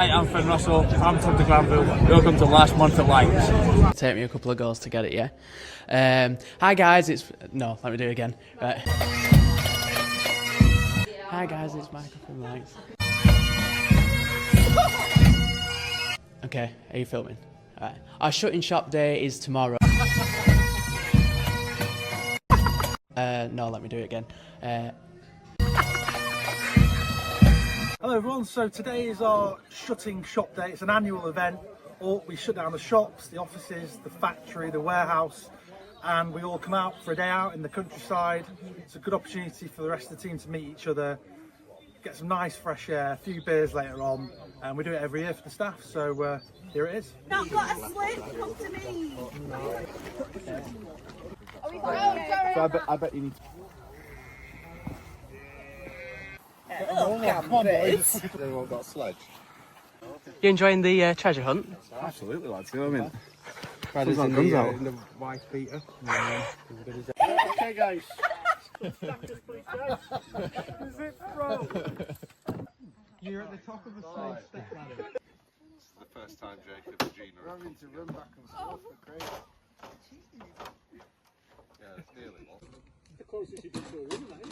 Hi, I'm Finn Russell, I'm Tom de Granville. Welcome to last month at LANX. Take me a couple of goals to get it, yeah. Hi guys, no, let me do it again. Right. Hi guys, it's Michael from LANX. Okay, are you filming? Alright. Our shutting shop day is tomorrow. No, let me do it again. Hello everyone, so today is our shutting shop day. It's an annual event. We shut down the shops, the offices, the factory, the warehouse, and we all come out for a day out in the countryside. It's a good opportunity for the rest of the team to meet each other, get some nice fresh air, a few beers later on, and we do it every year for the staff, so here it is. I've got a slip, come to me! So I bet you need to... Everyone got a sledge. You enjoying the treasure hunt? Absolutely, lads. You know what I mean? Brad Comes out. in the white beater. Okay guys. Is it pro? You're at the top of the slide step ladder. It's the first time Jacob and Gina are having to run back and forth for crazy. Yeah, it's nearly one. The closest you get to a ring, mate.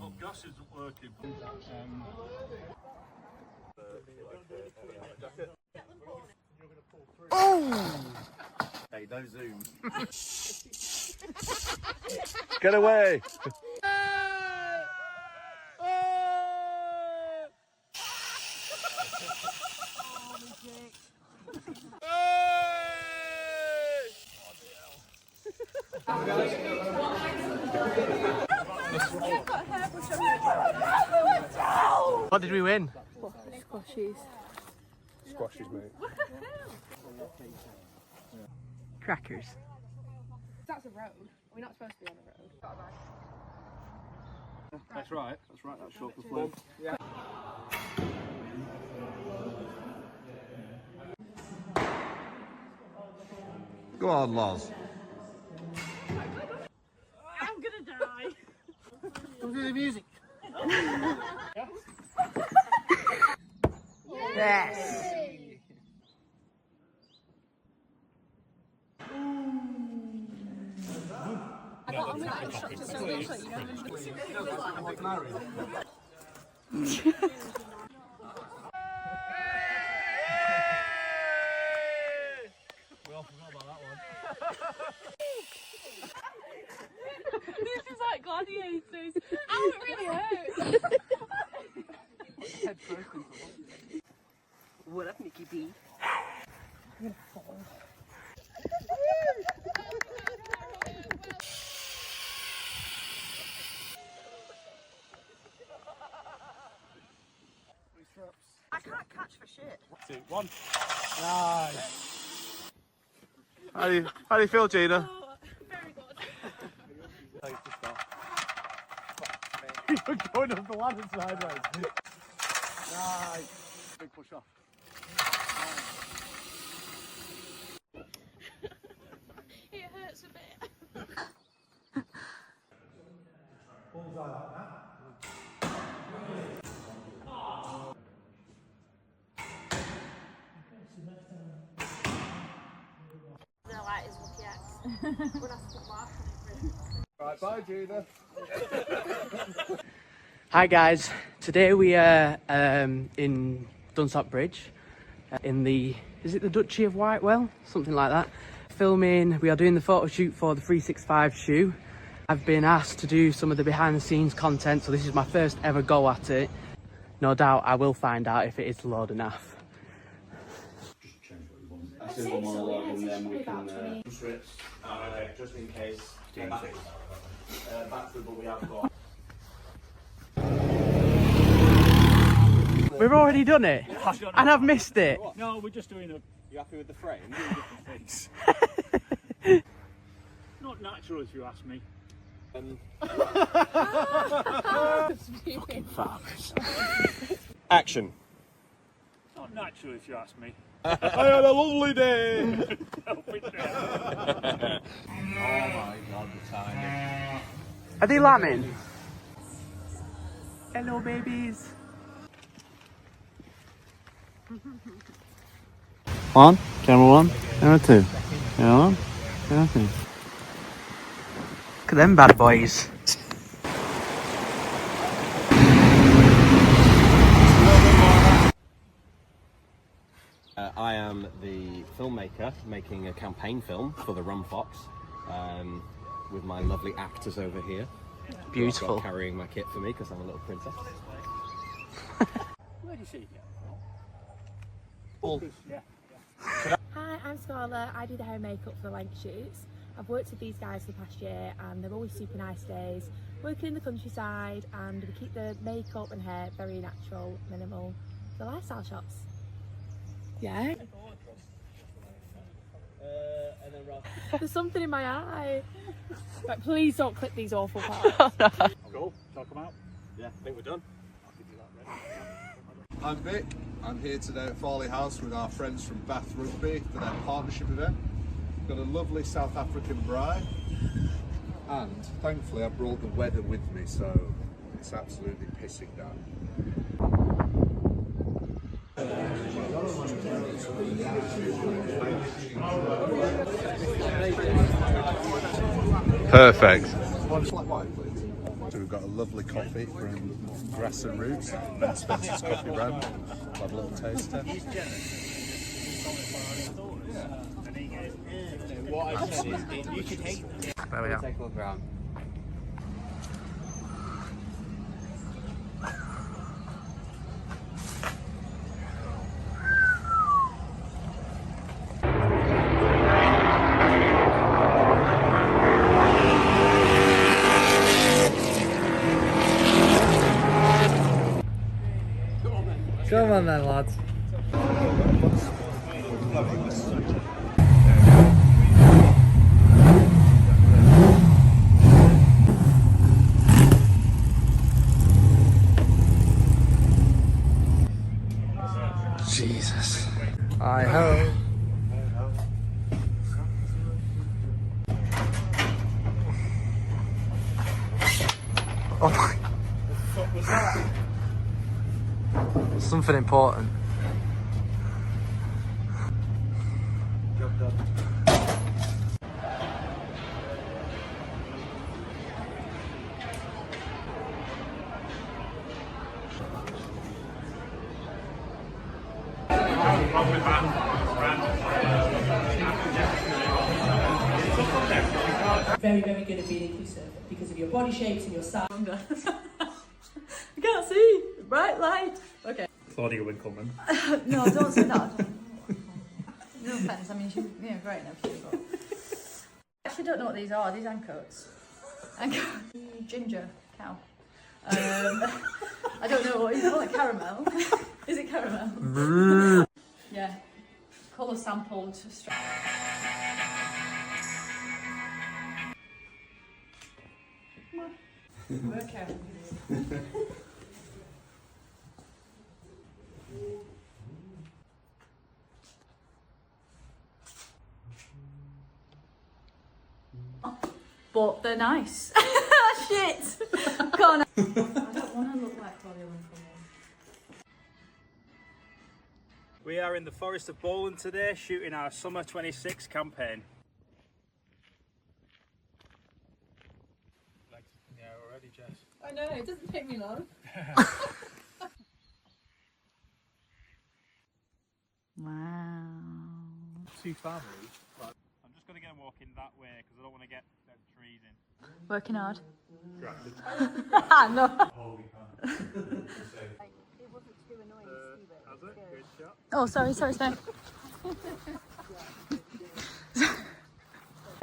Oh, gas isn't working. Hey, no zoom. Get away! What did we win? Squashies. Squashes, mate. Crackers. That's a road. We're not supposed to be on a road. That's right, that's short for flow. Yeah. Go on, Loz. I'm gonna die. Come to the music. Yes! I got on with that instructor so much, you know. We all forgot about that one. This is like gladiators. Ow, it really hurts. What up, Nikki B? I can't catch for shit. 2, 1. Nice. How do you feel, Gina? Oh, very good. You're going up the ladder sideways. Nice. Big push off. It hurts a bit. Bullseye like that. The light is lucky X. Would have to laugh on it. Right, bye, Gina. Hi guys, today we are in Dunsop Bridge in is it the Duchy of Whitewell? Something like that. Filming, we are doing the photo shoot for the 365 shoe. I've been asked to do some of the behind the scenes content, so this is my first ever go at it. No doubt I will find out if it is loud enough. Just in case. But we have got. We've already done it, and I've missed it. No, we're just doing a... You happy with the frame? Not natural, if you ask me. Fucking farmers. Action. Not natural if you ask me. I had a lovely day. Help it down. Oh my god, the timing. Are they lambing? Hello, babies. One, camera one, camera two. Camera one, camera two. Look at them bad boys. I am the filmmaker making a campaign film for the Rum Fox with my lovely actors over here. Beautiful. Got carrying my kit for me because I'm a little princess. Where do you see it? Yeah. Hi, I'm Scarlett. I do the hair and makeup for the LANX shoots. I've worked with these guys for the past year and they're always super nice days. Working in the countryside and we keep the makeup and hair very natural, minimal. The lifestyle shots. Yeah. There's something in my eye. But please don't clip these awful parts. Cool. Shall I come out? Yeah, I think we're done. I'm Vic. I'm here today at Farley House with our friends from Bath Rugby for their partnership event. We've got a lovely South African bride, and thankfully I brought the weather with me, so it's absolutely pissing down. Perfect. One flat white, please. So we've got a lovely coffee from Grass and Roots, Ben Spencer's coffee brand. I'll have a little taster. There we are. Take a look around. Come on then, lads. Jesus. I hope. Oh my. What was that? Something important. Job done. Very, very good at being inclusive because of your body shapes and your style. I can't see. Bright light. Okay. Claudia Winkleman. No, don't say that. No offence. I mean, she's great and everything, but I actually don't know what these are. These ancoats. Ginger cow. I don't know what you call it. Caramel. Is it caramel? Yeah. Colour sampled. Okay. But they're nice. Shit! Can't I don't want to look like Claudia Winkleman. We are in the forest of Bowling today, shooting our summer 26 campaign. Yeah, already, Jess. I know, it doesn't take me long. Wow. Two farmers. I'm just going to get them walking that way because I don't want to get them trees in. Working hard. Distracted. No. It wasn't too annoying, Has it? Good shot. Oh, sorry.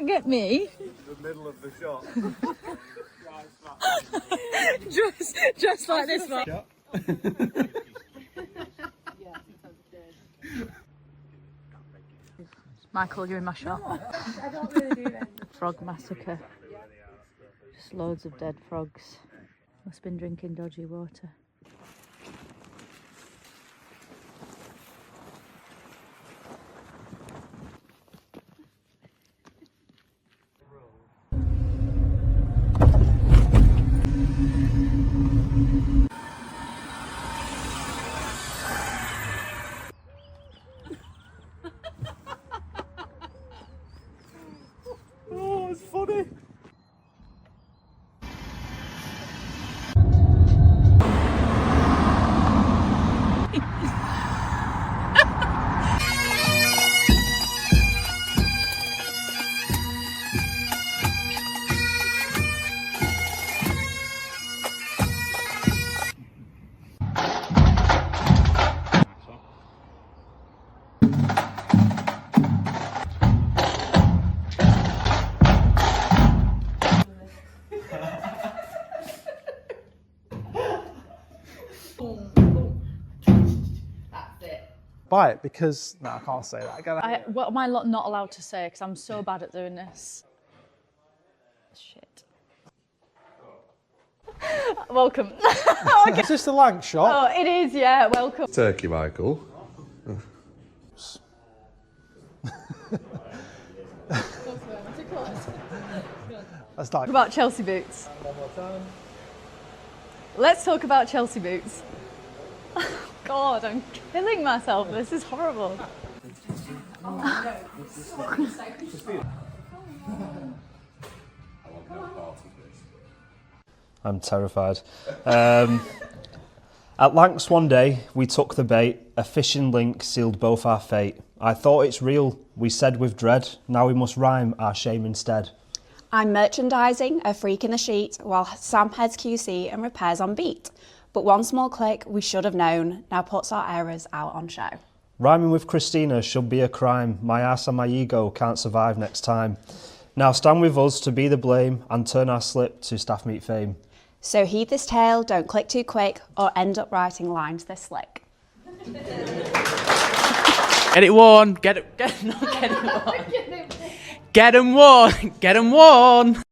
Get me. The middle of the shot. just like this one. Michael, you're in my shot. I don't really do that. Frog massacre. Just loads of dead frogs. Must have been drinking dodgy water. Oh, it's funny. Buy it because no, I can't say that again. What am I not allowed to say? Because I'm so bad at doing this. Shit. Welcome. Is this the LANX shop? Oh, it is, yeah, welcome. Turkey, Michael. Let's Talk about Chelsea boots. Let's talk about Chelsea boots. God, I'm killing myself. This is horrible. I'm terrified. At LANX one day, we took the bait. A fishing link sealed both our fate. I thought it's real, we said with dread. Now we must rhyme our shame instead. I'm merchandising, a freak in the sheet, while Sam heads QC and repairs on beat. But one small click we should have known now puts our errors out on show. Rhyming with Christina should be a crime. My ass and my ego can't survive next time. Now stand with us to be the blame and turn our slip to staff meet fame. So heed this tale, don't click too quick or end up writing lines this slick. Get it worn. Get it worn. Get 'em worn.